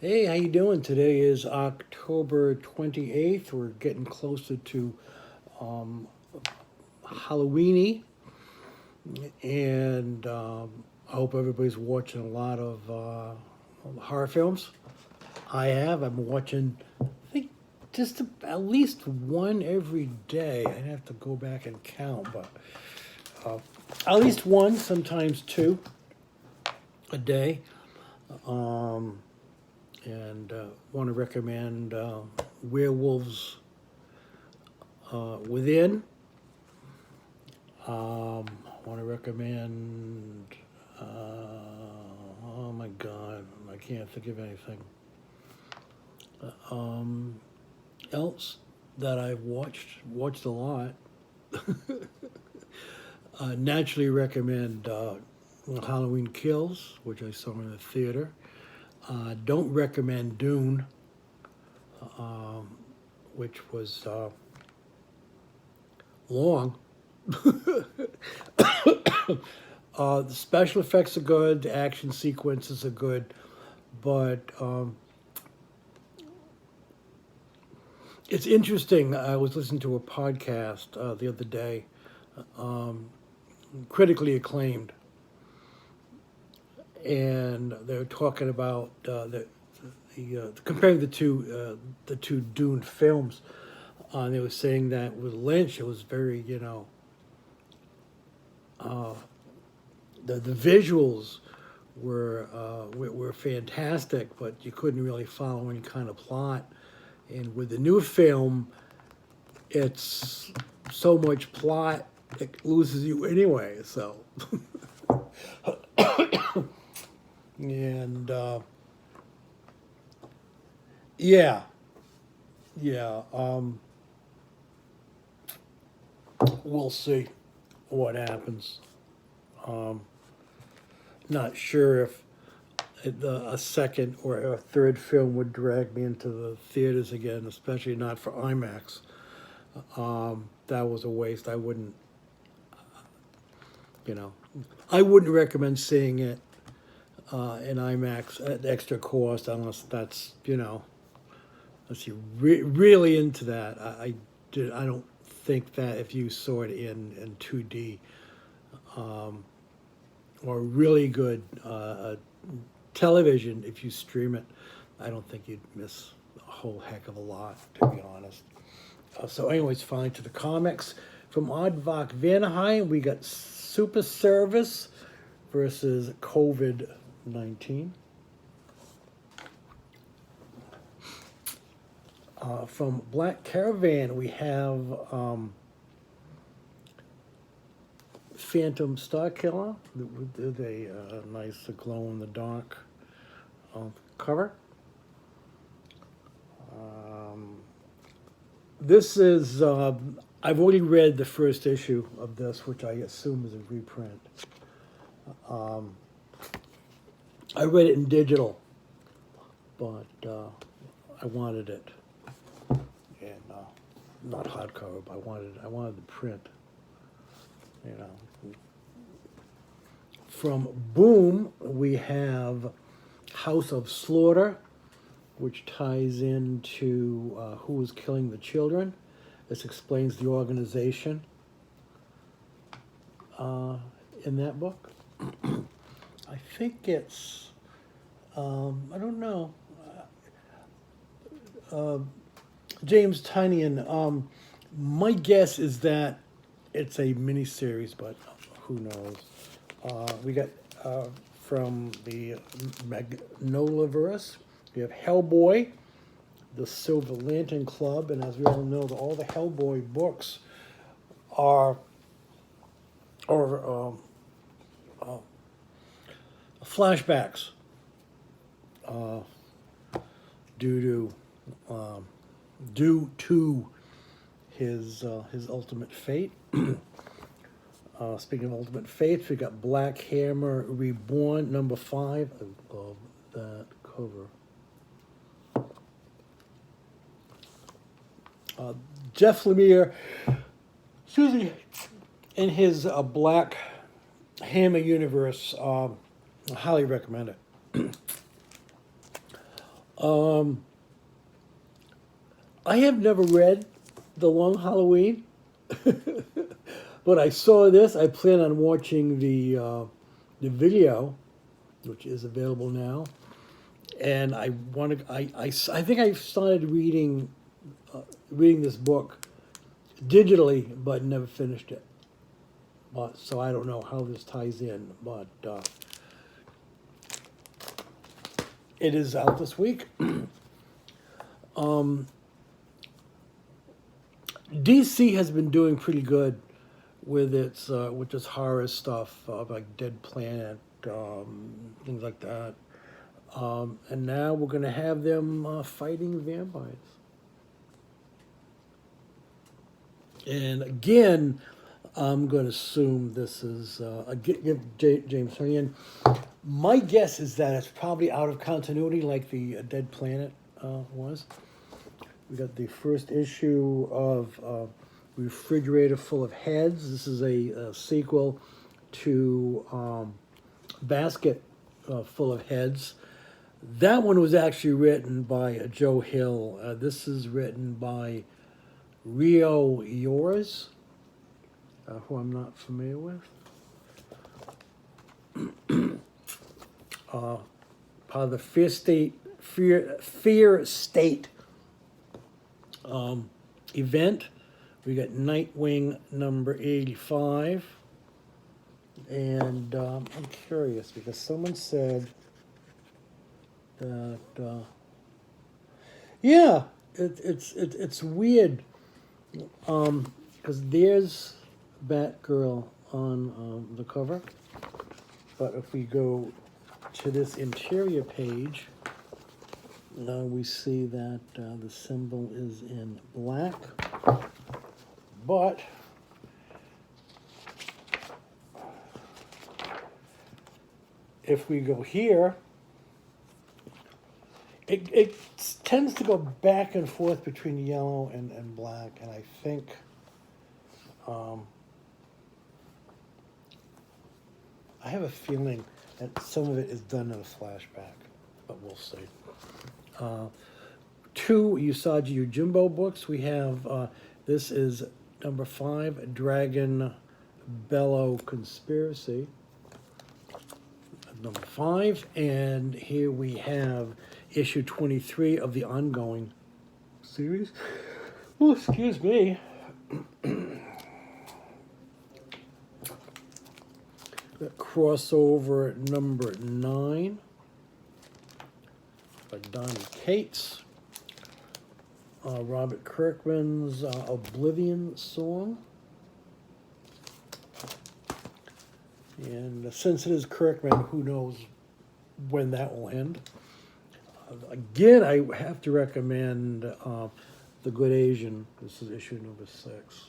Hey, how you doing? Today is October 28th. We're getting closer to um, Halloweeny, and I hope everybody's watching a lot of horror films. I have. I'm watching, I think, just at least one every day. I'd have to go back and count, but uh, at least one, sometimes two a day. Um, and want to recommend Werewolves Within. Want to recommend. Oh my God, I can't think of anything else that I've watched a lot. Naturally recommend Halloween Kills, which I saw in the theater. Don't recommend Dune, which was long. The special effects are good, the action sequences are good, but it's interesting. I was listening to a podcast the other day, critically acclaimed, and they were talking about comparing the two Dune films. And they were saying that with Lynch, it was very the visuals were fantastic, but you couldn't really follow any kind of plot. And with the new film, it's so much plot it loses you anyway. So, and yeah, yeah, we'll see what happens. Um, Not sure if a second or a third film would drag me into the theaters again, especially not for IMAX. That was a waste. You know, I wouldn't recommend seeing it in IMAX at extra cost unless unless you're really into that. I don't think that if you saw it in 2D or really good television, if you stream it, I don't think you'd miss a whole heck of a lot, to be honest. So, anyways, finally to the comics. From Oddvak Vanaheim, we got Super Service versus COVID 19. From Black Caravan, we have Phantom Starkiller with a nice glow in the dark cover. This is, I've already read the first issue of this, which I assume is a reprint. I read it in digital, but I wanted it, and not hardcover, but I wanted the print, you know. From Boom, we have House of Slaughter, which ties into who was killing the children. This explains the organization in that book. I think it's, I don't know, James Tynion. My guess is that it's a miniseries, but who knows? We got from the Magnoliverse, we have Hellboy, the Silver Lantern Club, and as we all know, all the Hellboy books are flashbacks due to his ultimate fate. Speaking of ultimate fates, we got Black Hammer Reborn, number 5. I love that cover. Jeff Lemire, excuse me, in his Black Hammer universe, I highly recommend it. Um, I have never read The Long Halloween, but I saw this. I plan on watching the video, which is available now, and I want to. I think I started reading this book digitally, but never finished it. But so I don't know how this ties in, but it is out this week. DC has been doing pretty good with its horror stuff, like Dead Planet, things like that. And now we're going to have them fighting vampires. And again, I'm going to assume this is give James Ryan. My guess is that it's probably out of continuity, like the Dead Planet was. We got the first issue of Refrigerator Full of Heads. This is a sequel to Basket Full of Heads. That one was actually written by Joe Hill. This is written by Rio Yours, who I'm not familiar with. Part of the Fear State event. We got Nightwing number 85. And I'm curious because someone said that, yeah, it's weird. Because there's Batgirl on the cover. But if we go to this interior page, we see that the symbol is in black. But if we go here, it tends to go back and forth between yellow and black, and I think I have a feeling that some of it is done in a flashback, but we'll see. 2 Usagi Yojimbo books. We have, this is number 5, Dragon Bellow Conspiracy. Number 5, and here we have issue 23 of the ongoing series. Oh, excuse me. Crossover number 9 by Donny Cates. Robert Kirkman's Oblivion Song. And since it is Kirkman, who knows when that will end. Again, I have to recommend The Good Asian. This is issue number 6.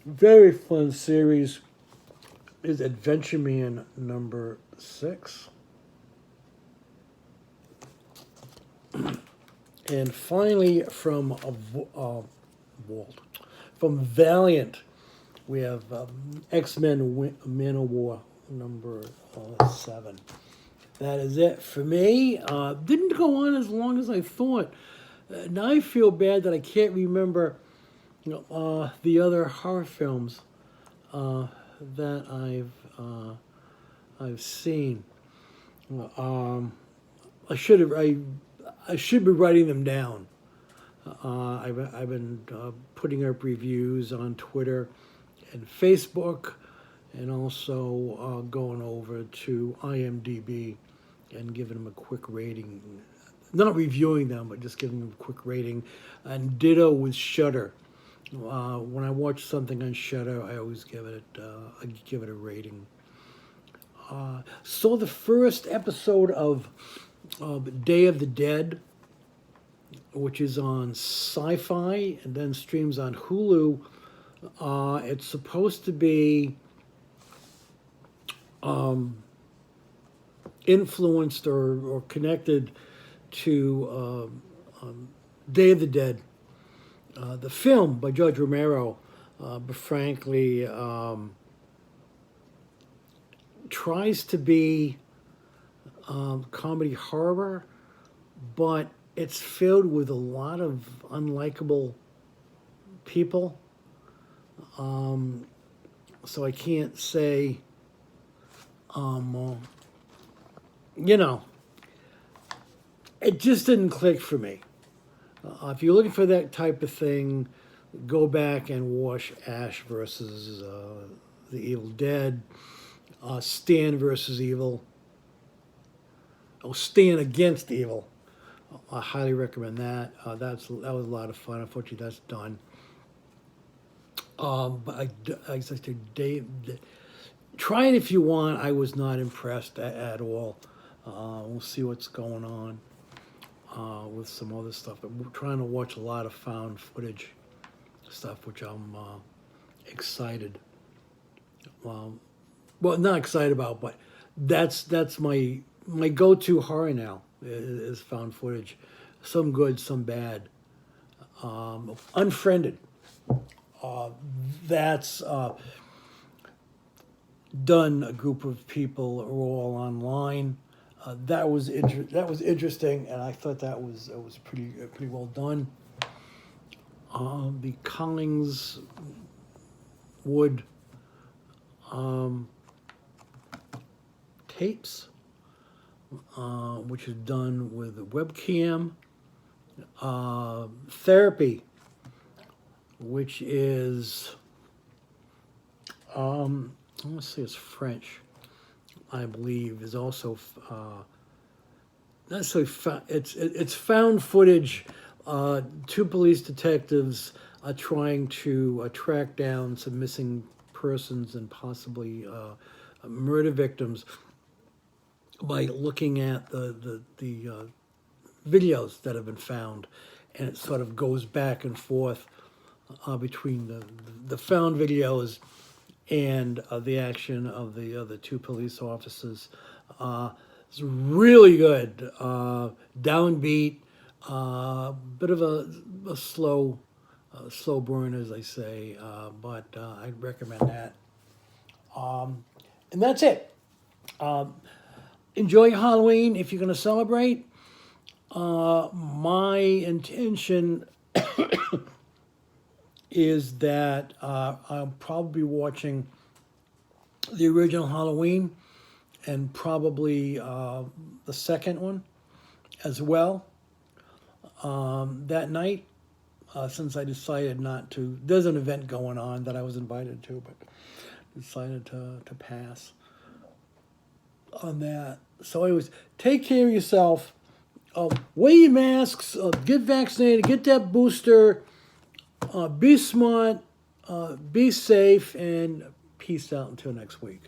Very fun series is Adventure Man number 6. And finally, from Valiant, we have X-Men Man of War number 7. That is it for me. Didn't go on as long as I thought. Now I feel bad that I can't remember the other horror films that I've seen. I should be writing them down. I've been putting up reviews on Twitter and Facebook, and also going over to IMDb and giving them a quick rating. Not reviewing them, but just giving them a quick rating. And ditto with Shudder. When I watch something on Shudder, I always give it a rating. Saw the first episode of Day of the Dead, which is on Sci-Fi and then streams on Hulu. It's supposed to be influenced or connected to Day of the Dead, the film by George Romero, but frankly, tries to be comedy horror, but it's filled with a lot of unlikable people. So I can't say, you know, it just didn't click for me. If you're looking for that type of thing, go back and watch Ash versus the Evil Dead, Stan versus Evil, Stan against Evil. I highly recommend that. That was a lot of fun. Unfortunately, that's done. But I said, Dave, try it if you want. I was not impressed at all. We'll see what's going on with some other stuff. But we're trying to watch a lot of found footage stuff, which I'm excited. Well, not excited about, but that's my go-to horror now is found footage. Some good, some bad. Unfriended. That's done. A group of people are all online. That was interesting, and I thought that was pretty well done. The Collingswood tapes, which is done with a webcam. Therapy, which is, I want to say it's French, I believe, is also not necessarily it's found footage. Two police detectives are trying to track down some missing persons and possibly murder victims by looking at the videos that have been found, and it sort of goes back and forth between the found videos and the action of the other two police officers. It's really good, downbeat, bit of a slow burn, as they say, but I'd recommend that. And that's it. Enjoy Halloween if you're going to celebrate. My intention is that I'll probably be watching the original Halloween and probably the second one as well that night, since I decided not to. There's an event going on that I was invited to, but decided to pass on that. So anyways, take care of yourself. Wear your masks, get vaccinated, get that booster, be smart, be safe, and peace out until next week.